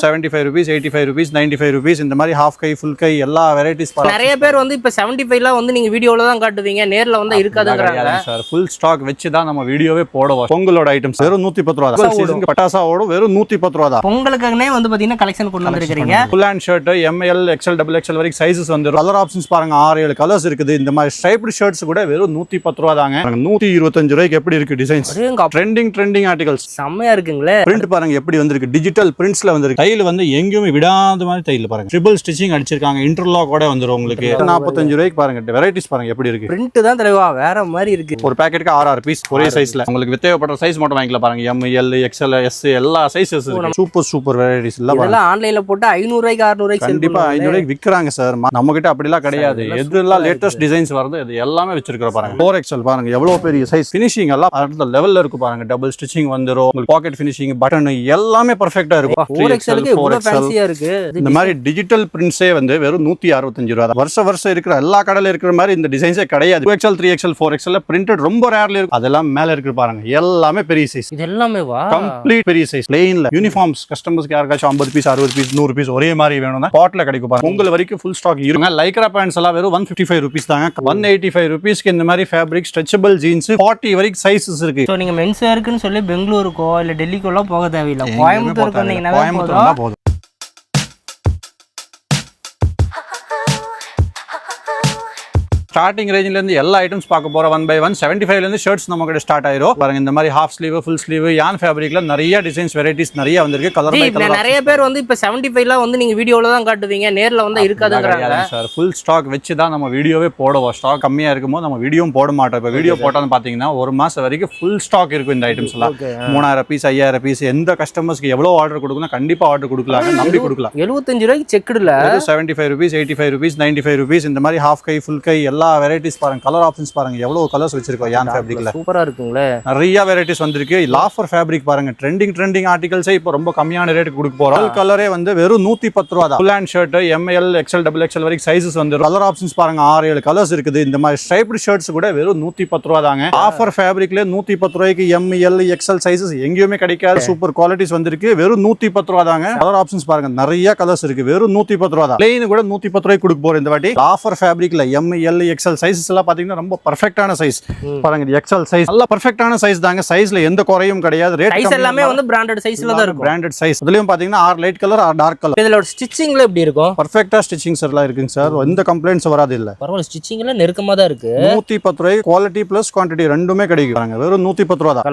75 rupees, 85 rupees, 95 rupees இந்த மாதிரி half கை full கை எல்லா varieties நிறைய பேர் வந்து இப்ப 75 ல வந்து நீங்க வீடியோல தான் காட்டுவீங்க, நேர்ல வந்து இருக்காதுங்கறாங்க சார். full stock வெச்சு தான் நம்ம வீடியோவே போடுவோம். பொங்கலோட ஐட்டம்ஸ் வெறும் 110 ரூபாய் தான். சீசனுக்கு பட்டாசா ஓடும் வெறும் 110 ரூபாய் தான். பொங்கலுக்குனே வந்து பாத்தீங்கன்னா கலெக்ஷன் கொண்டு வந்திருக்கீங்க. full hand shirt ML XL XXL வரைக்கும் சைஸஸ் வந்து கலர் ஆப்ஷன்ஸ் பாருங்க 6-7 கலர்ஸ் இருக்குது. இந்த மாதிரி ஸ்ட்ரைப்டு ஷர்ட்ஸ் கூட வெறும் 110 ரூபாய் தாங்க. 125 ரூபாய்க்கு எப்படி இருக்கு டிசைன்ஸ். ட்ரெண்டிங் ஆர்டிகல்ஸ் செம்மையா இருக்குங்களே. பிரிண்ட் பாருங்க எப்படி வந்திருக்கு. டிஜிட்டல் பிரிண்ட்ஸ்ல வந்திருக்கு. டைல் வந்து எங்கேயுமே விடாத மாதிரி டைல் பாருங்க. ட்ரிபிள் ஸ்டிச்சிங் அடிச்சிருக்காங்க. இன்டர்லாக் கூட வந்துரும் உங்களுக்கு. 45 ரூபாய்க்கு பாருங்க. வெரைட்டிஸ் பாருங்க எப்படி இருக்கு. பிரிண்ட் தான் தலைவா வேற மாதிரி இருக்கு. ஒரு பாக்கெட்டுக்கு 6 பீஸ் ஒரே சைஸ்ல. உங்களுக்கு தேவைப்படுற சைஸ் மட்டும் வாங்கிக்கலாம் பாருங்க. M L XL S எல்லா சைஸஸ் இருக்கு. சூப்பர் வெரைட்டிஸ் எல்லாம் இதெல்லாம் ஆன்லைன்ல போட்டு 500 ரூபாய்க்கு 600 ரூபாய்க்கு கண்டிப்பா 500 ரூபாய்க்கு விக்கறாங்க சார். நம்ம கிட்ட அப்படிலாம் கிடையாது. எதெல்லாம் லேட்டஸ்ட் டிசைன்ஸ் வருது இது எல்லாமே வச்சிருக்கோம் பாருங்க. 4XL பாருங்க எவ்வளவு பெரிய சைஸ். ஃபினிஷிங் எல்லாம் அடுத்த லெவல்ல இருக்கு பாருங்க. டபுள் ஸ்டிச்சிங் வந்துரும். உங்களுக்கு பாக்கெட் ஃபினிஷிங் பட்டன் எல்லாமே பெர்ஃபெக்ட்டா இருக்கும். 4XL க்கு இவ்வளவு ஃபேன்சியா இருக்கு. இந்த மாதிரி டிஜிட்டல் பிரிண்ட்ஸே வந்து வெறும் 165 ரூபாய் தான். வருஷம் இருக்கிற எல்லா கடையில இருக்கிற மாதிரி இந்த டிசைன்ஸே கிடையாது. 2XL 3XL 4XL பிரிண்டட் ரொம்ப ரேர்லி இருக்கும். அதெல்லாம் மேல இருக்கு பாருங்க. எல்லாமே பெரிய சைஸ். இது எல்லாமே வா கம்ப்ளீட் பெரிய சைஸ். பிளெயின்ல யூனிஃபார்ம்ஸ் கஸ்டமர்ஸ்க்கு யாருக்காச்சும் 50 பீஸ் 60 பீஸ் 100 பீஸ் ஒரே மாதிரி வேணும்னா பாட்ல கிடைக்கும் பாருங்க. உங்கள் வரைக்கும் ஃபுல் ஸ்டாக் இருக்குங்க. லைக்ரா பேண்ட்ஸ் எல்லாம் வெறும் 155 ரூபீஸ் தாங்க. 185 ரூபீஸ்க்கு இந்த மாதிரி ஃபேப்ரிக் ஸ்ட்ரெச்சபிள் ஜீன்ஸ் 40 வரைக்கும் சைஸஸ் இருக்கு. சோ நீங்க மென்ஸ் வேர்க்குன்னு சொல்லி பெங்களூருக்கோ இல்ல டெல்லிக்கோ எல்லாம் போக தேவையில்லை. கோயம்புத்தூருக்கு வந்தீங்கன்னா போதும். ஸ்டார்டிங் ரேஞ்சில இருந்து எல்லா ஐட்டம்ஸ் பார்க்க போறோம். 1 by 1 75 ல இருந்து ஷர்ட்ஸ் நம்ம கிட்ட ஸ்டார்ட் ஆயிரும் பாருங்க. இந்த மாதிரி ஹாஃப் ஸ்லீவ் ஃபுல் ஸ்லீவ் யான் ஃபேப்ரிக்ல நிறைய டிசைன்ஸ் வெரைட்டிஸ் நிறைய வந்திருக்கு. Colour by colour. நிறைய பேர் வந்து இப்ப 75 ல வந்து நீங்க வீடியோல தான் காட்டுவீங்க, நேர்ல வந்து இருக்காதுங்கறாங்க சார். ஃபுல் ஸ்டாக் வெச்சு தான் நம்ம வீடியோவே போடுவோம். ஸ்டாக் கம்மியா இருக்கும்போது நம்ம வீடியோவும் போட மாட்டோம். இப்ப வீடியோ போட்டான்னு பாத்தீங்கன்னா ஒரு மாசம் வரைக்கும் ஃபுல் ஸ்டாக் இருக்கும் இந்த ஐட்டம்ஸ் எல்லாம். 3000 பீஸ் 5000 பீஸ் எந்த கஸ்டமர்ஸ்க்கு எவ்வளவு ஆர்டர் கொடுக்கணும் கண்டிப்பா ஆர்டர் கொடுக்கலாம். நம்பி கொடுக்கலாம். 75 ரூபாய்க்கு செக்குடுல 75 ரூபீஸ் 85 ரூபீஸ் 95 ரூபீஸ் இந்த மாதிரி ஹாஃப் கை ஃபுல் கை எல்லா வெரைட்டிஸ் பாருங்க. கலர் ஆப்ஷன்ஸ் பாருங்க எவ்வளவு கலர்ஸ் வச்சிருக்கோம் யான் ஃபேப்ரிக்ல. சூப்பரா இருக்குங்களே. நிறைய வெரைட்டிஸ் வந்திருக்கு. லாஃபர் ஃபேப்ரிக் பாருங்க. ட்ரெண்டிங் ஆர்டிகல்ஸே இப்போ ரொம்ப கம்மியான ரேட்டுக்கு கொடுக்க போறோம். கலரே வந்து வெறும் 110 ரூபாய் தான். Full hand shirt ML XL XXL வரைக்கும் சைஸஸ் வந்து கலர் ஆப்ஷன்ஸ் பாருங்க 6-7 கலர்ஸ் இருக்குது. இந்த மாதிரி ஸ்ட்ரைப்டு ஷர்ட்ஸ் கூட வெறும் 110 ரூபாய் தாங்க. ஆஃபர் ஃபேப்ரிக்ல 110 ரூபாய்க்கு ML XL சைஸஸ் எங்கேயுமே கிடைக்காது. சூப்பர் குவாலிட்டிஸ் வந்திருக்கு. வெறும் 110 ரூபாய் தாங்க. கலர் ஆப்ஷன்ஸ் பாருங்க நிறைய கலர்ஸ் இருக்கு. வெறும் 110 ரூபாய் தான். பிளெயின் கூட 110 ரூபாய்க்கு கொடுக்க போறோம் இந்த வாட்டி. ஆஃபர் ஃபேப்ரிக்ல ML XL சைஸஸ் எல்லாம் பாத்தீங்கன்னா ரொம்ப பெர்ஃபெக்ட்டான சைஸ் பாருங்க. இது XL சைஸ் நல்ல பெர்ஃபெக்ட்டான சைஸ் தாங்க. சைஸ்ல எந்த குறையும் கிடையாது. ரேட் சைஸ் எல்லாமே வந்து பிராண்டட் சைஸ்ல தான் இருக்கும். Branded size. அதுலயும் பாத்தீங்கன்னா or light colour or dark colour. இதோட ஸ்டிச்சிங்ல எப்படி இருக்கும்? பெர்ஃபெக்ட்டா ஸ்டிச்சிங்ஸ் எல்லாம் இருக்குங்க சார். எந்த கம்ப்ளைண்ட்ஸ் வராது இல்ல. பரவாயில்லை ஸ்டிச்சிங்ல நெருக்கமா தான் இருக்கு. 110 ரூபாய் குவாலிட்டி பிளஸ் குவாண்டிட்டி ரெண்டுமே கிடைக்கும் பாருங்க. வெறும் 110 ரூபாய் தான்.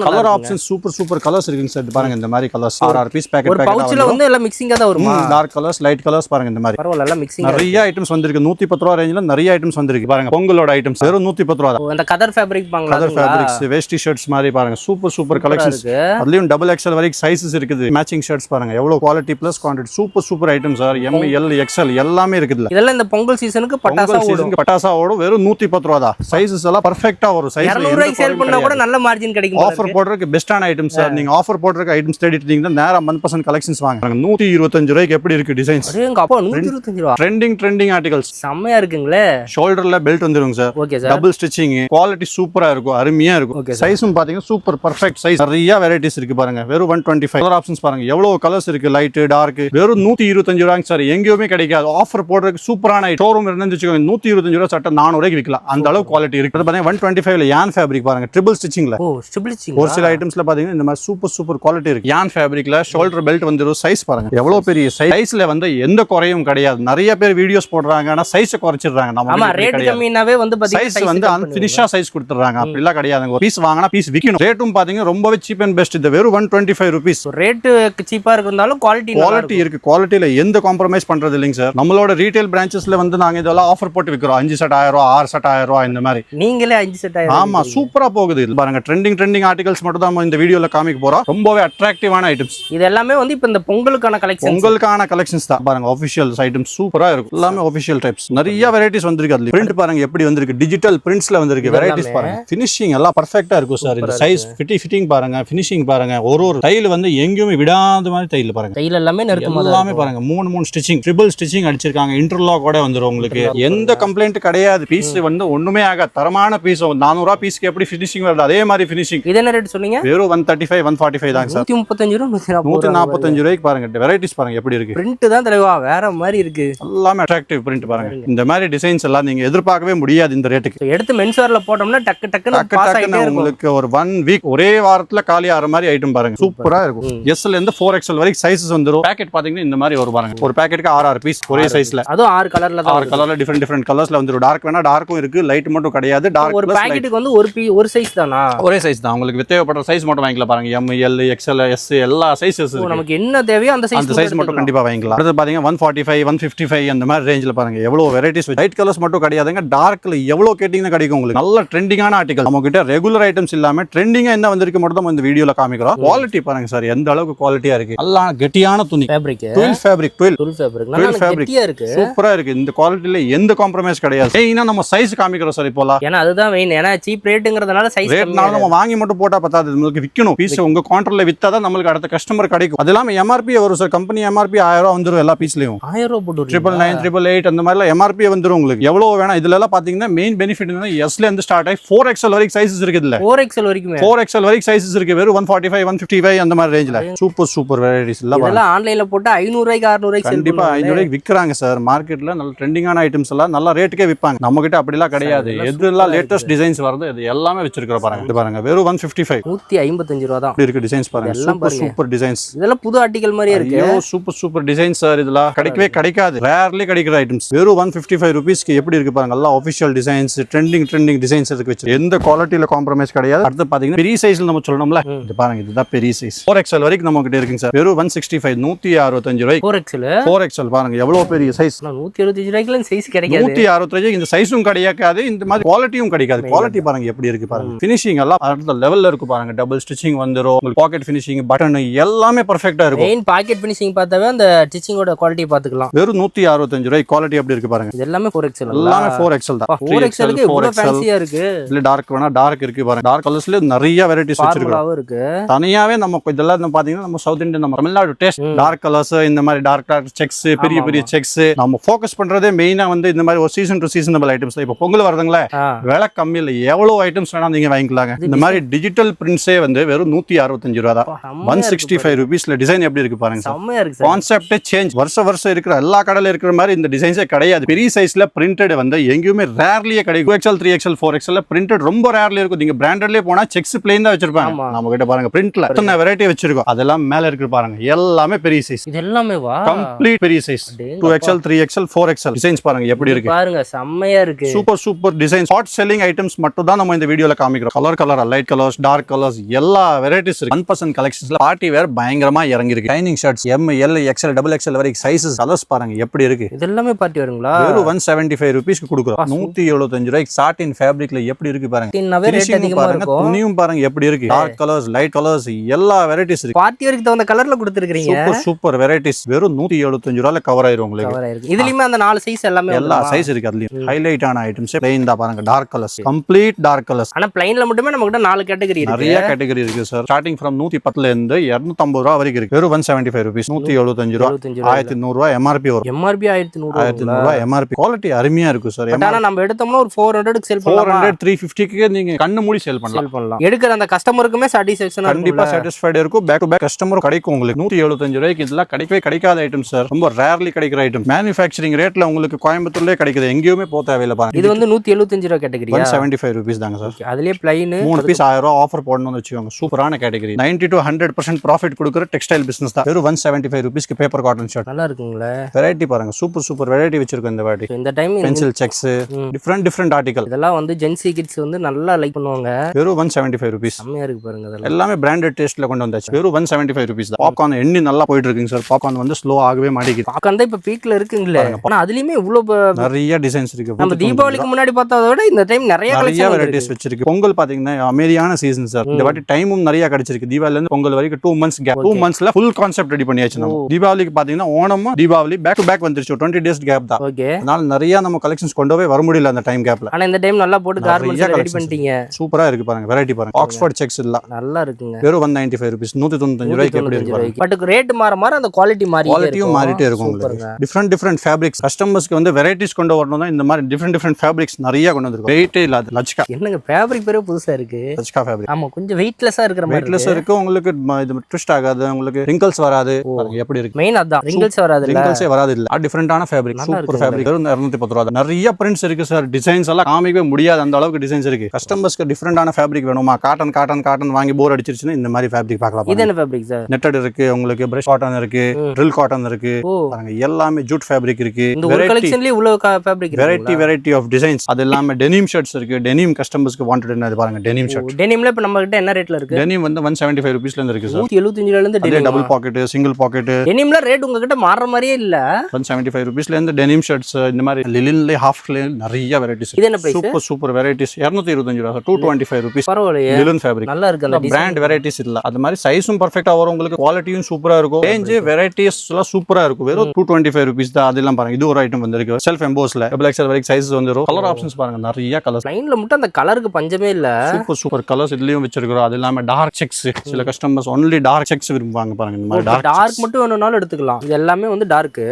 கலர் ஆப்ஷன் சூப்பர் கலர்ஸ் இருக்குங்க சார். பாருங்க இந்த மாதிரி கலர்ஸ் 6 பீஸ் பேக்கெட் ஒரு பவுச்ல வந்து எல்லாம் மிக்ஸிங்கா தான் வருமா? டார்க் கலர்ஸ் லைட் கலர்ஸ் பாருங்க இந்த மாதிரி. பரவாயில்லை எல்லாம் மிக்ஸிங். நிறைய ஐட்டம்ஸ் வந்திருக்கு. 110 ரூபாய் ரேஞ்சில நிறைய ஐட்டம்ஸ் வந்திருக்கு பாருங்க. பொங்கலோட ஐட்டம்ஸ் வெறும் 110 ரூபாய் தான். அந்த கதர் ஃபேப்ரிக் பாங்களா? கதர் ஃபேப்ரிக்ஸ் வேஸ்டி ஷர்ட்ஸ் மாதிரி பாருங்க. Super collections. அதுலயும் XXL வரைக்கும் சைஸஸ் இருக்குது. மேட்சிங் ஷர்ட்ஸ் பாருங்க எவ்வளவு quality plus quantity. Super item sir. M L XL எல்லாமே இருக்குது. இதெல்லாம் இந்த பொங்கல் சீசனுக்கு பட்டாசா ஓடும். வெறும் 110 ரூபாய் தான். சைஸஸ் எல்லாம் பெர்ஃபெக்ட்டா வரும். சைஸ்ல 200 ரூபாய்க்கு சேல் பண்ணா கூட நல்ல மார்ஜின் கிடைக்கும். ஆஃபர் போடுறதுக்கு பெஸ்டான ஐட்டம் சார். நீங்க ஆஃபர் போடுறதுக்கு ஐட்டம்ஸ் தேடிட்டு இருந்தீங்கன்னா நேரா 1% கலெக்ஷன்ஸ் வாங்க. 125 ரூபாய்க்கு எப்படி இருக்கு டிசைன்ஸ். அப்பா 125 ரூபாய். ட்ரெண்டிங் ஆர்டிகல்ஸ் செம்மையா இருக்குங்களே. ஷோல்டர்ல பெல்ட் வந்துருங்க sir. Okay sir. Double stitching quality சூப்பரா இருக்கும். அருமையா இருக்கும். சைஸும் பாத்தீங்கன்னா சூப்பர் பெர்ஃபெக்ட் சைஸ். நிறைய வெரைட்டிஸ் இருக்கு பாருங்க. வெறும் 125. கலர் ஆப்ஷன்ஸ் பாருங்க எவ்வளவு கலர்ஸ் இருக்கு. லைட் டார்க் வெறும் 125 ரூபாய்க்கு சார். எங்கேயுமே கிடைக்காது. ஆஃபர் போடுறதுக்கு சூப்பரான ஷோரூம் இருந்து வச்சுக்கோங்க. 125 ரூபாய் சட்டை 400 ரூபாய்க்கு விற்கலாம். அந்த அளவு குவாலிட்டி இருக்கு. பாத்தீங்கன்னா 125ல யான் ஃபேப்ரிக் பாருங்க. ட்ரிபிள் ஸ்டிச்சிங்ல. ஒரு சில ஐட்டம்ஸ்ல பாத்தீங்கன்னா இந்த மாதிரி சூப்பர் குவாலிட்டி இருக்கு. யான் ஃபேப்ரிக்ல ஷோல்டர் பெல்ட் வந்துரும். சைஸ் பாருங்க எவ்வளவு பெரிய சைஸ்ல வந்து எந்த குறையும் கிடையாது. நிறைய பேர் வீடியோஸ் போடுறாங்க ஆனா சைஸ் குறைச்சிடுறாங்க. நம்ம ரேட் கம்மினாவே வந்து சைஸ் வந்து அன்பினிஷா சைஸ் கொடுத்துறாங்க. அப்படிலாம் கிடையாது. பீஸ் வாங்கினா பீஸ் விக்கணும். ரேட்டும் பாத்தீங்கன்னா ரொம்பவே சீப் அண்ட் பெஸ்ட். இது வெறும் 125 ரூபீஸ். ரேட் சீப்பா இருந்தாலும் குவாலிட்டி இருக்கு. குவாலிட்டில எந்த காம்ப்ரமைஸ் பண்றது இல்லைங்க சார். நம்மளோட ரீட்டைல் பிரான்ச்சஸ்ல வந்து நாங்க இதெல்லாம் ஆஃபர் போட்டு விக்கிறோம். 5 செட் 1000 ரூபாய் 6 செட் 1000 ரூபாய் இந்த மாதிரி. நீங்களே 5 செட் 1000. ஆமா சூப்பரா போகுது. இது பாருங்க ட்ரெண்டிங் ஆர்டிகல்ஸ் மட்டும் தான் இந்த வீடியோல காமிக்க போறோம். ரொம்பவே அட்ராக்டிவான ஐட்டம்ஸ். இது எல்லாமே வந்து இப்ப இந்த பொங்கலுக்கான கலெக்ஷன்ஸ் தான் பாருங்க. ஆஃபிஷியல் ஐட்டம்ஸ் சூப்பரா இருக்கும். எல்லாமே ஆஃபிஷியல் டைப்ஸ். நிறைய வெரைட்டிஸ் வந்திருக்கு. அதுல பிரிண்ட் பாருங்க எப்படி வந்திருக்கு, டிஜிட்டல் பிரிண்ட்ஸ்ல வந்திருக்கு. வெரைட்டிஸ் பாருங்க, ஃபினிஷிங் எல்லாம் பர்ஃபெக்ட்டா இருக்கும் சார். இந்த சைஸ் ஃபிட்டிங் பாருங்க, ஃபினிஷிங் பாருங்க, ஒரு டைல் வந்து எங்கேயுமே விடாத மாதிரி டைல் பாருங்க. டைல் எல்லாமே நெருக்கமா எல்லாமே பாருங்க, 3 ஸ்டிச்சிங், ட்ரிபிள் ஸ்டிச்சிங் அடிச்சிருக்காங்க. இன்டர்லாக் கூட வந்துரும் உங்களுக்கு. எந்த கம்ப்ளைண்ட் கிடையாது. பீஸ் வந்து ஒண்ணுமே ஆகாது. தரமான பீஸ். 400 ரூபாய் பீஸ்க்கு எப்படி ஃபினிஷிங் வருது அதே மாதிரி ஃபினிஷிங். இது என்ன ரேட் சொன்னீங்க? வெறும் 135 145 தாங்க சார். 135 ரூபாய் 145 ரூபாய்க்கு பாருங்க. வெரைட்டிஸ் பாருங்க எப்படி இருக்கு. பிரிண்ட் தான் தலைவா வேற மாதிரி இருக்கு. எல்லாமே அட்ராக்டிவ் பிரிண்ட் பாருங்க. இந்த மாதிரி டிசைன்ஸ் எல்லாம் நீங்க எதிர்பார்க்கவே முடியாது இந்த ரேட்டுக்கு. எடுத்து மென்ஸ் வேர்ல போட்டோம்னா டக்கு டக்குன்னு பாஸ் ஆயிட்டே இருக்கும். உங்களுக்கு ஒரு 1 வீக் ஒரே வாரத்துல காலி ஆற மாதிரி ஐட்டம் பாருங்க. சூப்பரா இருக்கும். எஸ்ல இருந்து 4XL வரைக்கும் சைஸஸ் வந்துரும். பேக்கெட் பாத்தீங்கன்னா இந்த மாதிரி ஒரு பாருங்க. ஒரு பேக்கெட்டுக்கு 6 பீஸ் ஒரே சைஸ்ல. அதுவும் 6 கலர்ல தான். 6 கலர்ல டிஃபரெண்ட் கலர்ஸ்ல வந்துரும். டார்க் வேணா டார்க்கும் இருக்கு, லைட் மட்டும் கிடையாது. டார்க் ஒரு பேக்கெட்டுக்கு வந்து ஒரு சைஸ் தானா? ஒரே சைஸ் தான். உங்களுக்கு தேவைப்படுற சைஸ் மட்டும் வாங்கிக்கலாம் பாருங்க. M L XL S எல்லா சைஸஸ் இருக்கு. நமக்கு என்ன தேவையோ அந்த சைஸ் மட்டும் கண்டிப்பா வாங்கிக்கலாம். அடுத்து பாத்தீங்க 145 155 அந்த மாதிரி ரேஞ்சில பாருங்க. எவ்வளவு வெரைட்டிஸ். லைட் கலர்ஸ் மட்டும் கிடையாதுங்க, டார்க்ல எவ்வளவு கேட்டிங்கன்னா கிடைக்கும் உங்களுக்கு. நல்ல ட்ரெண்டிங்கான ஆர்டிகல். நம்ம கிட்ட ரெகுலர் ஐட்டம்ஸ் இல்லாம ட்ரெண்டிங்கா என்ன வந்திருக்கு மட்டும் தான் இந்த வீடியோல காமிக்கிறோம். குவாலிட்டி பாருங்க சார், எந்த அளவுக்கு குவாலிட்டியா இருக்கு. நல்லா கெட்டியான துணி. ஃபேப்ரிக் 12 ஃபேப்ரிக் நல்லா கெட்டியா இருக்கு. சூப்பரா இருக்கு. இந்த குவாலிட்டில எந்த காம்ப்ரமைஸ் கிடையாது. மெயினா நம்ம சைஸ் காமிக்கிறோம் சார் இப்போலாம். ஏன்னா அதுதான் மெயின். ஏன்னா சீப் ரேட்ங்கிறதுனால சைஸ் ரேட்னால நம்ம வாங்கி மட்டும் போட்டா பத்தாது. நமக்கு விக்கணும். பீஸ் உங்க கவுண்டர்ல வித்தாதான் நம்மளுக்கு அடுத்த கஸ்டமர் கிடைக்கும். அது இல்லாம MRP வரும் சார். கம்பெனி MRP 1000 ரூபாய் வந்துரும் எல்லா பீஸ்லயும். 1000 ரூபாய் போட்டு 999 888 அந்த மாதிரி MRP வந்துரும் உங்களுக்கு. எவ்வளவு வேணா. இதுல எல்லாம் பாத்தீங்கன்னா மெயின் பெனிஃபிட் என்னன்னா Sல இருந்து ஸ்டார்ட் ஆகி 4XL வரைக்கும் சைஸஸ் இருக்கு. இதுல 4XL வரைக்கும் 4XL வரைக்கும் சைஸஸ் இருக்கு. வெறும் 145 155 அந்த மாதிரி ரேஞ்சில சூப்பர் வெரைட்டிஸ் இதெல்லாம் ஆன்லைன்ல போட்டு 500 ரூபாய்க்கு 600 ரூபாய்க்கு கண்டிப்பா 500 ரூபாய்க்கு விக்கிறாங்க சார். மார்க்கெட்ல நல்ல ட்ரெண்டிங்கான ஐட்டம்ஸ் எல்லாம் நல்ல ரேட்டுக்கே விப்பாங்க. நம்ம கிட்ட அப்படிலாம் கிடையாது. எதுலாம் லேட்டஸ்ட் டிசைன்ஸ் வருது இது எல்லாமே வச்சிருக்கோம் பாருங்க. இது பாருங்க வெறும் 155 155 ரூபாய் தான். இப்படி இருக்கு டிசைன்ஸ் பாருங்க. Super designs. இதெல்லாம் புது ஆர்டிகல் மாதிரியே இருக்கு. ஐயோ சூப்பர் டிசைன்ஸ் சார். இதெல்லாம் கிடைக்கவே கிடைக்காது. ரேர்லி கிடைக்கிற ஐட்டம்ஸ். வெறும் 155 ரூபீஸ்க்கு எப்படி இருக்கு பாருங்க. எல்லாம் ஆஃபிஷியல் டிசைன்ஸ், ட்ரெண்டிங் டிசைன்ஸ் இருக்கு வச்சு. எந்த குவாலிட்டில காம்ப்ரமைஸ் கிடையாது. அடுத்து பாத்தீங்கன்னா பெரிய சைஸ்ல நம்ம சொல்லணும்ல. இது பாருங்க, இதுதான் பெரிய சைஸ். 4XL வரைக்கும் நம்ம கிட்ட இருக்குங்க சார். வெறும் 165 165 ரூபாய். 4XL பாருங்க எவ்வளவு பெரிய சைஸ். 125 ரூபாய்க்குலாம் சைஸ் கிடைக்காது. 165 இந்த சைஸும் கிடைக்காது, இந்த மாதிரி குவாலிட்டியும் கிடைக்காது. குவாலிட்டி பாருங்க எப்படி இருக்கு பாருங்க. ஃபினிஷிங் எல்லாம் அடுத்த லெவல்ல இருக்கு பாருங்க. டபுள் ஸ்டிச்சிங் வந்துரும். உங்களுக்கு பாக்கெட் ஃபினிஷிங், பட்டன் எல்லாமே பெர்ஃபெக்ட்டா இருக்கும். மெயின் பாக்கெட் ஃபினிஷிங் பார்த்தாவே அந்த ஸ்டிச்சிங்கோட குவாலிட்டி பாத்துக்கலாம். வெறும் 165 ரூபாய். குவாலிட்டி எப்படி இருக்கு பாருங்க. இது எல்லாமே 4XL. எல்லாமே 4XL தான். 4XL க்கு இவ்வளவு ஃபேன்சியா இருக்கு. இல்ல டார்க் வேணா டார்க் இருக்கு பாருங்க. டார்க் கலர்ஸ்ல நிறைய வெரைட்டிஸ் வச்சிருக்கோம். இருக்கு. தனியாவே நம்ம இதெல்லாம் பாத்தீங்கன்னா நம்ம சவுத் இந்தியன், நம்ம தமிழ்நாடு டேஸ்ட் டார்க் கலர்ஸ், இந்த மாதிரி டார்க் செக்ஸ், பெரிய செக்ஸ் நம்ம ஃபோக்கஸ் பண்றதே மெயினா வந்து இந்த மாதிரி ஒரு சீசன் டு சீசனபிள் ஐட்டம்ஸ். இப்போ பொங்கல் வருதுங்களே, விலை கம்மி இல்ல, எவ்வளவு ஐட்டம்ஸ் வேணா நீங்க வாங்கிக்கலாங்க. இந்த மாதிரி டிஜிட்டல் பிரிண்ட்ஸே வந்து வெறும் 165 ரூபாய் தான். 165 ரூபீஸ்ல டிசைன் எப்படி இருக்கு பாருங்க. செம்மையா இருக்கு சார். கான்செப்டே சேஞ்ச். வருஷம் இருக்கிற எல்லா கடையில இருக்கிற மாதிரி இந்த டிசைன்ஸே கிடையாது. பெரிய சைஸ்ல பிரிண்டட் வந்து எங்கேயுமே ரேர்லியே கிடைக்கும். 2XL 3XL 4XL பிரிண்டட் ரொம்ப ரேர்லி இருக்கும். நீங்க பிராண்டட்லயே போனா செக்ஸ் பிளேன் தான் வச்சிருப்பாங்க. நம்ம கிட்ட பாருங்க பிரிண்ட்ல எத்தனை வெரைட்டி வச்சிருக்கோம். அதெல்லாம் மேல இருக்கு பாருங்க. எல்லாமே பெரிய சைஸ். இது எல்லாமே வா கம்ப்ளீட் பெரிய size. 2XL 3XL 4XL designs பாருங்க எப்படி இருக்கு பாருங்க. செம்மையா இருக்கு. Super designs. Hot selling items மட்டும் தான் நம்ம இந்த வீடியோல காமிக்கிறோம். Colour light colours, dark colours எல்லா வெரைட்டிஸ் இருக்கு. 1% கலெக்ஷன்ஸ்ல பார்ட்டி வேர் பயங்கரமா இறங்கி இருக்கு. Dining shirts M L XL XXL வரைக்கும் சைஸஸ் கலர்ஸ் பாருங்க எப்படி இருக்கு. இது எல்லாமே பார்ட்டி வருங்களா? வெறும் 175 ரூபீஸ்க்கு கொடுக்குறோம். 175 ரூபாய்க்கு சாட்டின் ஃபேப்ரிக்ல எப்படி இருக்கு பாருங்க. பாருங்க துணியும் பாருங்க எப்படி இருக்கு. டார்க் கலர்ஸ், லைட் கலர்ஸ் எல்லா வெரைட்டிஸ் இருக்கு. பார்ட்டி வரைக்கும் தகுந்த கலர்ல கொடுத்திருக்கீங்க. Super varieties. வெறும் 175 ரூபாய்ல கவர் ஆயிரும் உங்களுக்கு. இதுலயுமே அந்த 4 சைஸ் எல்லாமே எல்லா சைஸ் இருக்கு. அதுலயும் ஹைலைட் ஆன ஐட்டம்ஸ் பிளைன் தான் பாருங்க. Dark colours, complete dark colours. ஆனா பிளைன்ல மட்டுமே நமக்கு 4 கேட்டகரி இருக்கு. நிறைய கேட்டகரி இருக்கு சார். ஸ்டார்டிங் ஃப்ரம் 110ல இருந்து 250 ரூபாய் வரைக்கும் இருக்கு. வெறும் 175 ரூபீஸ். 175 ரூபாய். 1100 ரூபாய் MRP வரும். MRP 1100 ரூபாய் MRP. குவாலிட்டி அருமையா இருக்கு சார். ஆனா நம்ம எடுத்தோம்னா ஒரு 400 க்கு சேல் பண்ணலாம். 400 350க்கு நீங்க கண்ணு மூடி சேல் பண்ணலாம். எடுக்கிற அந்த கஸ்டமருக்குமே சாட்டிஸ்ஃபேக்ஷன் கண்டிப்பா சாட்டிஸ்ஃபைட் இருக்கும். பேக் டு பேக் கஸ்டமர் கிடைக்கும் உங்களுக்கு. 175 ரூபாய்க்கு இதெல்லாம் கிடைக்கவே கிடைக்காத ஐட்டம் சார். ரொம்ப ரேர்லி கிடைக்கிற ஐட்டம். மேனுஃபேக்சரிங் ரேட்ல உங்களுக்கு கோயம்புத்தூர்லயே கிடைக்குது. எங்கேயுமே போக தேவையில்லை பாருங்க. இது வந்து 175 ரூபாய் கேட்டகரி. 175 ரூபீஸ் தாங்க சார். அதுலயே பிளைன் 3 பீஸ் 1000 ரூபாய் ஆஃபர் போடணும்னு வச்சுக்கோங்க. சூப்பரான கேட்டகரி. 90 to 100% ப்ராஃபிட் கொடுக்குற டெக்ஸ்டைல் பிசினஸ் தான். வெறும் 175 ரூபீஸ்க்கு பேப்பர் காட்டன் ஷர்ட். நல்லா இருக்குங்களே. வெரைட்டி பாருங்க. சூப்பர் வெரைட்டி வச்சிருக்கோம் இந்த வாட்டி. இந்த time pencil sex, different article. இதெல்லாம் வந்து ஜென்சி கிட்ஸ் வந்து நல்லா லைக் பண்ணுவாங்க. வெறும் 175 ரூபீஸ். செம்மையா இருக்கு பாருங்க. அதெல்லாம் எல்லாமே பிராண்டட் டேஸ்ட்ல கொண்டு வந்தாச்சு. வெறும் 175 ரூபீஸ் தான். பாப்கார்ன் எண்ணி நல்லா போயிட்டு இருக்குங்க சார். பாப்கார்ன் வந்து ஸ்லோ ஆகவே மாட்டேங்குது. பாப்கார்ன் தான் இப்ப பீக்ல இருக்குங்களே. ஆனா அதுலயுமே இவ்வளவு நிறைய டிசைன்ஸ் இருக்கு. நம்ம தீபாவளிக்கு முன்னாடி பார்த்ததை விட இந்த டைம் நிறைய வெரைட்டிஸ் வச்சிருக்கு. பொங்கல் பாத்தீங்கன்னா அமைதியான சீசன் சார். இந்த வாட்டி டைமும் நிறைய கிடைச்சிருக்கு. தீபாவளில இருந்து பொங்கல் வரைக்கும் 2 months கேப். 2 monthsல ஃபுல் கான்செப்ட் ரெடி பண்ணியாச்சு நம்ம. தீபாவளிக்கு பாத்தீங்கன்னா Onam, Deepavali back to back வந்துருச்சு. 20 days கேப் தான். அதனால நிறைய நம்ம கலெக்ஷன்ஸ் கொண்டவே வர முடியல அந்த டைம் கேப்ல. ஆனா இந்த டைம் நல்லா போட்டு கார்மெண்ட்ஸ் ரெடி பண்ணிட்டீங்க. சூப்பரா இருக்கு பாருங்க, வெரைட்டி பாருங்க. ஆக்ஸ்ஃபோர்ட் செக்ஸ் இல்ல, நல்லா இருக்குங்க. வெறும் 195 ரூபீஸ், 195 ரூபாய்க்கு எப்படி இருக்கு பாருங்க. பட் ரேட் மாற அந்த குவாலிட்டி குவாலிட்டியும் மாறிட்டே இருக்கும் உங்களுக்கு. டிஃபரெண்ட் ஃபேப்ரிக்ஸ் கஸ்டமர்ஸ்க்கு வந்து வெரைட்டிஸ் கொண்டு வரணும் தான் இந்த மாதிரி டிஃபரெண்ட் ஃபேப்ரிக்ஸ் நிறைய கொண்டு வந்திருக்கும். வெயிட்டே இல்லாத லட்சக்கா. என்னங்க ஃபேப்ரிக் பேரே புதுசா இருக்கு, லட்சக்கா ஃபேப்ரிக். ஆமா கொஞ்சம் வெயிட்லெஸ்ஸா இருக்கிற மாதிரி. வெயிட்லெஸ்ஸா இருக்கு உங்களுக்கு, இது ட்விஸ்ட் ஆகாது உங்களுக்கு, ரிங்கிள்ஸ் வராது. எப்படி இருக்கு மெயின் அதான், ரிங்கிள்ஸ் வராது இல்ல, ரிங்கிள்ஸே வராது இல்ல. டிஃபரெண்டான ஃபேப்ரிக், சூப்பர் ஃபேப்ரிக். வெறும் 210 ரூபாய். நிறைய பிரிண்ட்ஸ் இருக்கு சார், டிசைன்ஸ் எல்லாம் காமிக்கவே முடியாது அந்த அளவுக்கு டிசைன்ஸ் இருக்கு. கஸ்டமர்ஸ்க்கு டிஃபரெண்டான ஃபேப்ரிக் வேணுமா, காட்டன் காட்டன் காட்டன் வாங்கி போர் அடிச்சிருச்சுன்னா இந்த மாதிரி ஃபேப்ரிக் பார்க்கலாம். இது என்ன ஃபேப்ரிக் சார்? நெட்டட் இருக்கு உங்களுக்கு, பிரஷ் காட்டன் இருக்கு, ட்ரில் காட்டன் இருக்கு பாருங்க, எல்லாமே ஜூட் ஃபேப்ரிக் இருக்கு. இந்த ஒரு கலெக்ஷன்லயே இவ்வளவு ஃபேப்ரிக் இருக்கு, வெரைட்டி ஆஃப் டிசைன்ஸ். அது எல்லாமே டெனிம் ஷர்ட்ஸ் இருக்கு. டெனிம் கஸ்டமர்ஸ்க்கு வாண்டட் என்ன பாருங்க, டெனிம் ஷர்ட். டெனிம்ல இப்ப நம்ம கிட்ட என்ன ரேட்ல இருக்கு? டெனிம் வந்து 175 ரூபீஸ்ல இருந்து இருக்கு சார். 175 ல இருந்து denim, double pocket, single pocket. டெனிம்ல ரேட் உங்ககிட்ட மாற மாதிரியே இல்ல. 175 ரூபீஸ்ல இருந்து டெனிம் ஷர்ட்ஸ், இந்த மாதிரி லிலின்ல ஹாஃப் நிறைய வெரைட்டிஸ். இது என்ன பிரைஸ்? Super varieties. 225 ரூபாய், 225 ரூபீஸ். பரவாயில்லையே, லிலன் ஃபேப்ரிக் நல்லா இருக்கு. அந்த பிராண்ட் வெரைட்டிஸ் இல்ல, அது மாதிரி சைஸும் பெர்ஃபெக்ட்டா வரும் உங்களுக்கு, குவாலிட்டியும் சூப்பரா இருக்கும், ரேஞ்ச் வெரைட்டிஸ் எல்லாம் சூப்பரா இருக்கும். வெறும் 225 ரூபீஸ் தான். அதெல்லாம் பாருங்க, இது ஒரு ஐட்டம் வந்திருக்கு செல்ஃப் எம்போஸ்ல, டபுள் எக்ஸ்எல் வரைக்கும் சைஸஸ் வந்துரும். கலர் ஆப்ஷன்ஸ் பாருங்க, நிறைய கலர்ஸ். லைன்ல மட்டும் அந்த கலருக்கு பஞ்சமே இல்ல. சூப்பர் கலர்ஸ் இதுலயும் வச்சிருக்கோம். அது இல்லாம டார்க் செக்ஸ், சில கஸ்டமர்ஸ் ஒன்லி டார்க் செக்ஸ் விரும்புவாங்க பாருங்க. இந்த மாதிரி டார்க் மட்டும் வேணும்னாலும் எடுத்துக்கலாம். இது எல்லாமே வந்து டார்க்,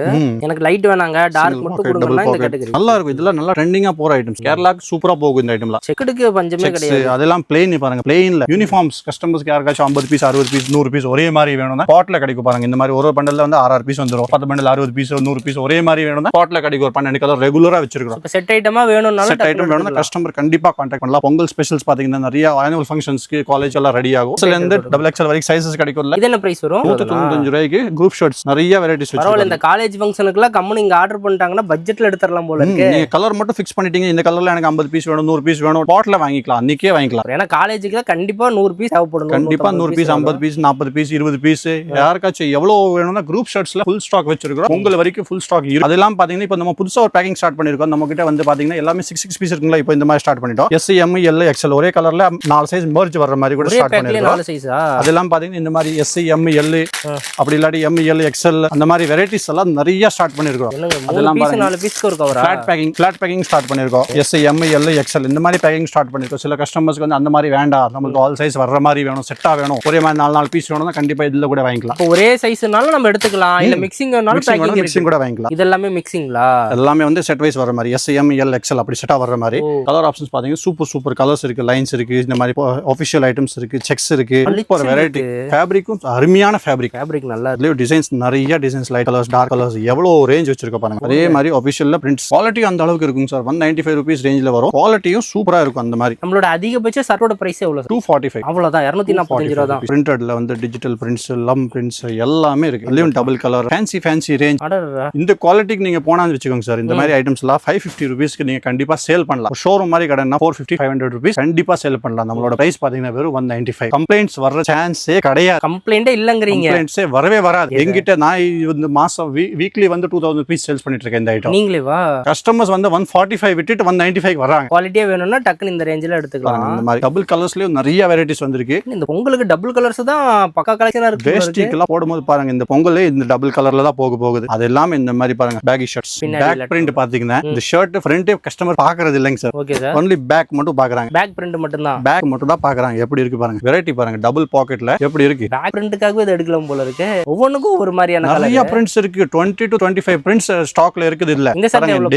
எனக்கு லைட் வேணாங்க, டார்க் மட்டும் கொடுங்கன்னா இந்த கேட்டகரி நல்லா இருக்கும். இதெல்லாம் நல்லா ட்ரெண்டிங்கா போற ஐட்டம்ஸ். கேரளாக்கு சூப்பரா போகும் இந்த ஐட்டம்லாம். செக்குடுக்கு பஞ்சமே கிடையாது. அதெல்லாம் பிளெயின் பாருங்க, பிளெயின்ல யூனிஃபார்ம்ஸ் கஸ்டமர்ஸ்க்கு யாருக்காச்சும் 50 பீஸ் 60 பீஸ் 100 பீஸ் ஒரே மாதிரி வேணும்னா பாட்ல கிடைக்கும் பாருங்க. இந்த மாதிரி ஒரு பண்டல்ல வந்து 6 பீஸ் வந்துரும். 10 பண்டல் 60 பீஸ் 100 பீஸ் ஒரே மாதிரி வேணும்னா பாட்ல கிடைக்கும். ஒரு 12 கலர் ரெகுலரா வச்சிருக்கோம். செட் ஐட்டமா வேணும்னாலும் செட் ஐட்டம் வேணும்னா கஸ்டமர் கண்டிப்பா கான்டாக்ட் பண்ணலாம். பொங்கல் ஸ்பெஷல்ஸ் பாத்தீங்கன்னா நிறைய ஆனுவல் ஃபங்க்ஷன்ஸ்க்கு காலேஜ் எல்லாம் ரெடி ஆகும். இதுல இருந்து டபுள் எக்ஸ்எல் வரைக்கும் சைஸஸ் கிடைக்கும்ல. இது என்ன பிரைஸ் வரும்? 195 ரூபாய்க்கு குரூப் ஷர்ட்ஸ் நிறைய வெரைட்டிஸ் வச்சிருக்கோம். பரவாயில்லை, இந்த காலேஜ் ஃபங்க்ஷனுக்குலாம் கம்மன் இங்க ஆர்டர் பண்ணிட்டாங்கன்னா பட்ஜெட்ல எடுத்துறலாம் போல இருக்கு. நீங்க கலர் மட்டும் ஃபிக்ஸ் பண்ணிட்டீங்க, இந்த கலர்ல எனக்கு 50 பீஸ் வேணும் 100 பீஸ் வேணும், பாட்ல வாங்கிக்கலாம், அன்னைக்கே வாங்கிக்கலாம். ஏன்னா காலேஜுக்கு கண்டிப்பா 100 பீஸ் தேவைப்படும். கண்டிப்பா 100 பீஸ் 50 பீஸ் 40 பீஸ் 20 பீஸ் யாருக்காச்சும் எவ்வளவு வேணும்னா குரூப் ஷர்ட்ஸ்ல ஃபுல் ஸ்டாக் வச்சிருக்கோம். பொங்கல் வரைக்கும் ஃபுல் ஸ்டாக் இருக்கு. அதெல்லாம் பாத்தீங்கன்னா இப்போ நம்ம புதுசா ஒரு பேக்கிங் ஸ்டார்ட் பண்ணிருக்கோம். நம்ம கிட்ட வந்து பாத்தீங்கன்னா எல்லாமே 6 பீஸ் இருக்குங்களா. இப்போ இந்த மாதிரி ஸ்டார்ட் பண்ணிட்டோம். எஸ் எம் எல் எக்ஸ்எல் ஒரே கலர்ல 4 சைஸ் மெர்ஜ் வர்ற மாதிரி கூட ஸ்டார்ட் பண்ணிருக்கோம். அதெல்லாம் பாத்தீங்கன்னா இந்த மாதிரி எஸ் எம் எல் அப்படி இல்லாட்டி எம் எல் எக்ஸ்எல் அந்த மாதிரி வெரைட்டிஸ் எல்லாம் நிறைய ஸ்டார்ட் பண்ணிருக்கோம். அதெல்லாம் ஃபிளாட் பேக்கிங் ஸ்டார்ட் பண்ணிருக்கோம். எஸ் எம் எல் எக்ஸ்எல் இந்த மாதிரி பேக்கிங் ஸ்டார்ட் பண்ணிருக்கோம். சில கஸ்டமர்ஸ்க்கு வந்து அந்த மாதிரி வேண்டாம், நமக்கு ஆல் சைஸ் வர்ற மாதிரி வேணும், செட்டா வேணும், ஒரே மாதிரி 4 பீஸ் வேணும்னா கண்டிப்பா இதுல கூட வாங்கிக்கலாம். ஒரே சைஸ்னாலும் நம்ம எடுத்துக்கலாம், இல்ல மிக்சிங்னாலும் மிக்சிங் கூட வாங்கிக்கலாம். இது எல்லாமே மிக்சிங்களா? எல்லாமே வந்து செட் வைஸ் வர மாதிரி எஸ் எம் எல் எக்ஸ்எல் அப்படி செட்டா வர்ற மாதிரி. கலர் ஆப்ஷன்ஸ் பாத்தீங்கன்னா சூப்பர் கலர்ஸ் இருக்கு, லைன்ஸ் இருக்கு, இந்த மாதிரி ஆஃபிஷியல் ஐட்டம்ஸ் இருக்கு, செக்ஸ் இருக்கு, சூப்பர் வெரைட்டி. ஃபேப்ரிக்கும் அருமையான ஃபேப்ரிக் நல்லா இருக்கு. டிசைன்ஸ் நிறைய designs, light colours dark colours எவ்வளவு ரேஞ்ச் வச்சிருக்க பாருங்க. அதே மாதிரி ஆஃபிஷியல்ல பிரிண்ட்ஸ் குவாலிட்டி அந்த அளவுக்கு இருக்குங்க சார். 195 ரூபீஸ் ரேஞ்சில வரும். குவாலிட்டியும் சூப்பரா இருக்கும். அந்த மாதிரி நம்மளோட அதிகபட்ச ஷர்ட்டோட பிரைஸ் எவ்வளவு? 245. அவ்வளவுதான், 245 ரூபாய் தான். பிரிண்டட்ல வந்து டிஜிட்டல் பிரிண்ட்ஸ், லம் பிரிண்ட்ஸ் எல்லாமே இருக்கு. இதுலயும் டபுள் கலர் ஃபேன்சி ரேஞ்ச். இந்த குவாலிட்டிக்கு நீங்க போனான்னு வெச்சுக்கோங்க சார். இந்த மாதிரி ஐட்டம்ஸ் எல்லாம் 550 ரூபீஸ்க்கு நீங்க கண்டிப்பா சேல் பண்ணலாம். ஷோரூம் மாதிரி கடைனா 450 500 ரூபீஸ் கண்டிப்பா சேல் பண்ணலாம். நம்மளோட பிரைஸ் பாத்தீங்கன்னா வெறும் 195. கம்ப்ளைண்ட்ஸ் வர்ற சான்ஸே கிடையாது. கம்ப்ளைண்டே இல்லங்கறீங்க. கம்ப்ளைண்ட்ஸே வரவே வராது. என்கிட்ட நான் இந்த மாசம் வீக்லி வந்து 2000 பீஸ் சேல்ஸ் பண்ணிட்டு இருக்கேன் இந்த ஐட்டம். நீங்களே வா கஸ்டமர்ஸ் வந்து 145 விட்டுட்டு 195 வராங்க. குவாலிட்டியா வேணும்னா டக்குன்னு இந்த ரேஞ்சில எடுத்துக்கலாம். இந்த மாதிரி டபுள் கலர்ஸ்லயும் நிறைய வெரைட்டிஸ் வந்திருக்கு. இந்த பொங்கலுக்கு டபுள் கலர்ஸ் தான் பக்கா கலெக்ஷனா இருக்கு. வேஸ்டிக்கெல்லாம் போடும்போது பாருங்க, இந்த பொங்கலே இந்த டபுள் கலர்ல தான் போகுது. அது எல்லாமே இந்த மாதிரி பாருங்க, பேகி ஷர்ட்ஸ் பேக் பிரிண்ட் பாத்தீங்கன்னா இந்த ஷர்ட் ஃப்ரண்ட் கஸ்டமர் பாக்குறது இல்லைங்க sir. Okay sir, only back மட்டும் பாக்குறாங்க. பேக் பிரிண்ட் மட்டும் தான், பேக் மட்டும் தான் பாக்குறாங்க. எப்படி இருக்கு பாருங்க, வெரைட்டி பாருங்க, டபுள் பாக்கெட்ல எப்படி இருக்கு. பேக் பிரிண்ட்காகவே இது எடுக்கலாம் போல இருக்கு. ஒவ்வொன்னுக்கும் ஒரு மாதிரியான நிறைய பிரிண்ட்ஸ் இருக்கு. 20 to 25 பிரிண்ட்ஸ் ஸ்டாக்ல இருக்குது. இல்ல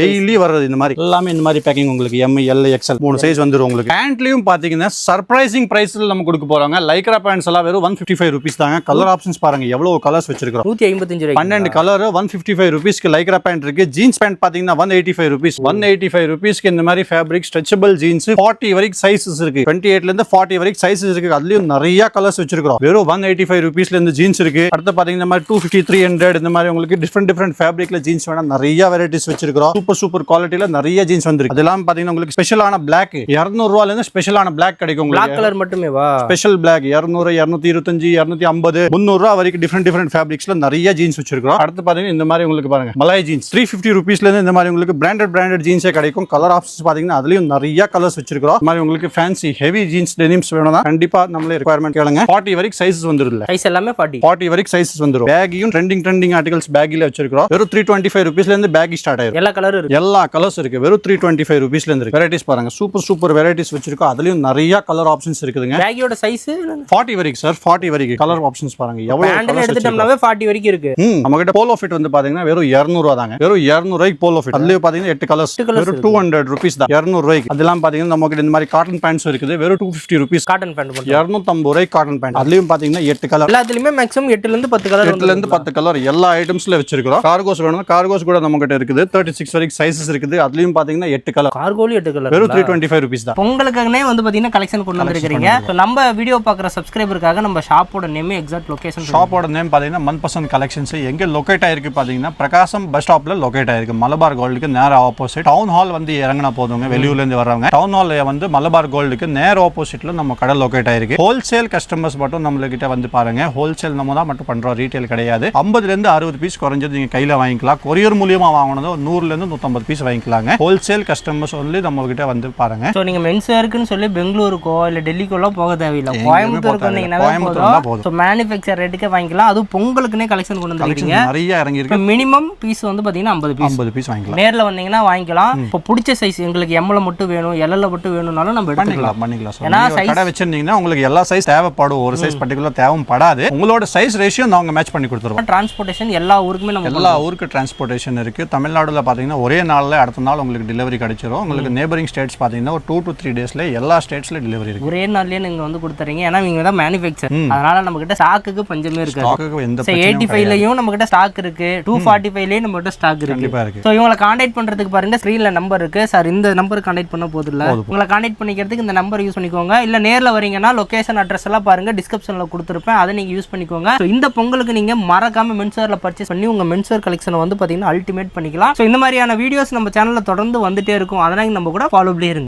டெய்லி வர்றது இந்த மாதிரி எல்லாமே இந்த மாதிரி பேக்கிங். உங்களுக்கு எம் எல் எக்ஸ்எல் 3 சைஸ் வந்துரும். உங்களுக்கு பேண்ட்லயும் பாத்தீங்கன்னா சர்ப்ரைசிங் பிரைஸ்ல நம்ம கொடுக்க போறாங்க. லைக்ரா பேண்ட்ஸ் எல்லாம் வெறும் 155 ரூபீஸ் தாங்க. கலர் ஆப்ஷன்ஸ் பாருங்க, எவ்வளவு கலர்ஸ் வச்சிருக்கோம். 155 ரூபாய் 12 கலர் 155 ரூபீஸ்க்கு லைக்ரா பேண்ட் இருக்கு. ஜீன்ஸ் பேண்ட் பாத்தீங்கன்னா 185 ரூபீஸ். 185 ரூபீஸ்க்கு இந்த மாதிரி ஃபேப்ரிக் ஸ்ட்ரெச்சபிள் ஜீன்ஸ் 40 வரைக்கும் சைஸஸ் இருக்கு. 28ல இருந்து 40 வரைக்கும் சைஸஸ் இருக்கு. அதுலயும் நிறைய கலர்ஸ் வச்சிருக்கோம். வெறும் 185 ரூபீஸ்ல இருந்து ஜீன்ஸ் இருக்கு. அடுத்து பாத்தீங்கன்னா இந்த மாதிரி 250 300 இந்த மாதிரி உங்களுக்கு டிஃபரெண்ட் ஃபேப்ரிக்ல ஜீன்ஸ் வேணா நிறைய வெரைட்டிஸ் வச்சிருக்கோம். சூப்பர் குவாலிட்டில நிறைய ஜீன்ஸ் வந்திருக்கு. அதெல்லாம் பாத்தீங்கன்னா உங்களுக்கு ஸ்பெஷலான பிளாக் 200 ரூபாயில இருந்து ஸ்பெஷலான பிளாக் கிடைக்கும். பிளாக் கலர் மட்டுமே வா. ஸ்பெஷல் பிளாக் 200 225 250 300 ரூபாய் வரைக்கும் டிஃபரெண்ட் ஃபேப்ரிக்ஸ்ல நிறைய ஜீன்ஸ் வச்சிருக்கோம். அடுத்து பாத்தீங்கன்னா இந்த மாதிரி உங்களுக்கு பாருங்க மலாய் ஜீன்ஸ் 350 ரூபீஸ்ல இருந்து இந்த மாதிரி உங்களுக்கு பிராண்டட் ஜீன்ஸே கிடைக்கும். கலர் ஆப்ஷன்ஸ் பாத்தீங்கன்னா அதுலயும் நிறைய கலர்ஸ் வச்சிருக்கோம். இந்த மாதிரி உங்களுக்கு ஃபேன்சி ஹெவி ஜீன்ஸ் டெனிம்ஸ் வேணும்னா கண்டிப்பா நம்மளே ரிக்வயர்மெண்ட் கேளுங்க. 40 வரைக்கும் சைஸஸ் வந்துருல. சைஸ் எல்லாமே 40 வரைக்கும் சைஸஸ் வந்துரும். பேக்கியும் ட்ரெண்டிங் ஆர்டிகல்ஸ் பேக்கில வச்சிருக்கோம். வெறும் 325 ரூபீஸ்ல இருந்து பேக்கி ஸ்டார்ட் ஆயிரும். எல்லா கலரும் எல்லா கலர்ஸ் இருக்கு. வெறும் 325 rupeesல இருந்து இருக்கு. வெரைட்டிஸ் பாருங்க, சூப்பர் வெரைட்டிஸ் வச்சிருக்கோம். அதுலயும் நிறைய கலர் ஆப்ஷன்ஸ் இருக்குதுங்க. பேக்கியோட சைஸ் 40 வரைக்கும் சார், 40 வரைக்கும் கலர் ஆப்ஷன்ஸ் பாருங்க. எவ்வளவு பேண்டல் எடுத்துட்டோம்னாவே 40 வரைக்கும் இருக்கு. நம்ம கிட்ட போலோ ஃபிட் வந்து பாத்தீங்கன்னா வெறும் 200 ரூபாய் தாங்க. வெறும் 200 ரூபாய்க்கு போலோ ஃபிட். அதுலயே பாத்தீங்கன்னா 8 கலர்ஸ் வெறும் 200 rupees தான். 200 ரூபாய்க்கு. அதெல்லாம் பாத்தீங்கன்னா நம்ம கிட்ட இந்த மாதிரி காட்டன் பேண்ட்ஸ் இருக்குது. வெறும் 250 rupees. காட்டன் பேண்ட் 250 ரூபாய்க்கு காட்டன் பேண்ட். அதுலயும் பாத்தீங்கன்னா 8 கலர். எல்லாத்துலயுமே மேக்ஸிமம் 8 ல இருந்து 10 கலர் 8 ல இருந்து 10 கலர் எல்லா ஐட்டம்ஸ்ல வச்சிருக்கோம். கார்கோஸ் வேணும்னா கார்கோஸ் கூட நம்ம கிட்ட இருக்குது. 36 வரைக்கும் சைஸஸ் இருக்குது. அதுலயும் பாத்தீங்கன்னா 8 கலர். கார்கோலி 8 கலர். வெறும் 325 rupees தான். உங்களுக்காகவே வந்து பாத்தீங்கன்னா கலெக்ஷன் கொண்டு வந்திருக்கீங்க. நம்ம வீடியோ பாக்குற சப்ஸ்கிரைபருக்காக நம்ம ஷாப்போட நேம், எக்ஸாக்ட் லொகேஷன். ஷாப்போட நேம் பாத்தீங்கன்னா மன்பசந்த் கலெக்ஷன்ஸ். எங்க லொகேட் ஆயிருக்கு பாத்தீங்கன்னா பிரகாசம் பஸ் ஸ்டாப்ல லொகேட் ஆயிருக்கு. மலபார் கோல்டுக்கு நேர ஆப்போசிட். டவுன் ஹால் வந்து இறங்கினா போதுங்க. வெளியூர்ல இருந்து வர்றவங்க டவுன் ஹால் வந்து மலபார் கோல்டுக்கு நேர ஆப்போசிட்ல நம்ம கடை லொகேட் ஆயிருக்கு. ஹோல்சேல் கஸ்டமர்ஸ் மட்டும் நம்ம கிட்ட வந்து பாருங்க. ஹோல்சேல் நம்ம தான் மட்டும் பண்றோம், ரீட்டைல் கிடையாது. 50 ல இருந்து 60 பீஸ் குறைஞ்சது நீங்க கையில வாங்கிக்கலாம். கொரியர் மூலியமா வாங்கினது 100 ல இருந்து 150 பீஸ் வாங்கிக்கலாங்க. ஹோல்சேல் கஸ்டமர்ஸ் வந்து நம்ம கிட்ட வந்து பாருங்க. சோ நீங்க மென்ஸ் வேர்க்குன்னு சொல்லி பெங்களூருக்கோ இல்ல டெல்லிக்கோ எல்லாம் போக தேவையில்லை. கோயம்புத்தூருக்கு வந்தீங்கன்னா போதும். சோ மேனுஃபேக்சர் ரேட்டுக்கே வாங்கிக்கலாம். அது பொங்கலுக்குனே கலெக்ஷன் கொண்டு வந்திருக்கீங்க. நிறைய இறங்கி இருக்கு. மினிமம் பீஸ் வந்து பாத்தீங்கன்னா 50 பீஸ் வாங்கிக்கலாம். நேர்ல வந்தீங்கன்னா வாங்கிக்கலாம். இப்போ பிடிச்ச சைஸ் எங்களுக்கு எம்ல மட்டும் வேணும், எல்ல மட்டும் வேணும்னாலும் நம்ம பண்ணிக்கலாம். ஏன்னா கடை வச்சிருந்தீங்கன்னா உங்களுக்கு எல்லா சைஸ் தேவைப்படும். ஒரு சைஸ் பர்టిక్యులர் தேவைப்படாது. உங்களோட சைஸ் ரேஷியோ நாங்க மேட்ச் பண்ணி கொடுத்துருவோம். டிரான்ஸ்போர்ட்டேஷன் எல்லா ஊருக்குமே நம்ம எல்லா ஊருக்கு டிரான்ஸ்போர்ட்டேஷன் இருக்கு. தமிழ்நாடுல பாத்தீங்கன்னா ஒரே நாள்ல அடுத்த நாள் உங்களுக்கு டெலிவரி கிடைச்சிரும். உங்களுக்கு நேபரிங் ஸ்டேட்ஸ் பாத்தீங்கன்னா ஒரு 2 to 3 டேஸ்ல எல்லா ஸ்டேட்ஸ்ல டெலிவரி இருக்கு. ஒரே நாள்லயே நீங்க வந்து கொடுத்துறீங்க. ஏன்னா நீங்க தான் மேனுஃபேக்சர். அதனால நம்ம கிட்ட ஸ்டாக்குக்கு பஞ்சமே இருக்காது. ஸ்டாக்குக்கு எந்த 85 லயும் நம்ம கிட்ட ஸ்டாக் இருக்கு. 245 லயும் நம்ம கிட்ட ஸ்டாக் இருக்கு. கண்டிப்பா இருக்கு. சோ இவங்களை கான்டாக்ட் பண்றதுக்கு பாருங்க, ஸ்கிரீன்ல நம்பர் இருக்கு. சார் இந்த நம்பருக்கு கான்டாக்ட் பண்ண போதில்ல. உங்களை கான்டாக்ட் பண்ணிக்கிறதுக்கு இந்த நம்பர் யூஸ் பண்ணிக்கோங்க. இல்ல நேர்ல வரீங்கன்னா லொகேஷன் அட்ரஸ் எல்லாம் பாருங்க, டிஸ்கிரிப்ஷன்ல கொடுத்திருப்பேன். அதை நீங்க யூஸ் பண்ணிக்கோங்க. சோ இந்த பொங்கலுக்கு நீங்க மறக்காம மென்ஸ்வேர்ல பர்ச்சேஸ் பண்ணி உங்க மென்ஸ்வேர் கலெக்ஷனை வந்து பாத்தீங்கன்னா அல்டிமேட் பண்ணிக்கலாம். சோ இந்த மாதிரியான வீடியோஸ் நம்ம சேனல்ல தொடர்ந்து வந்துட்டே இருக்கும். அதனால நம்ம கூட ஃபாலோ பண்ணி இருங்க.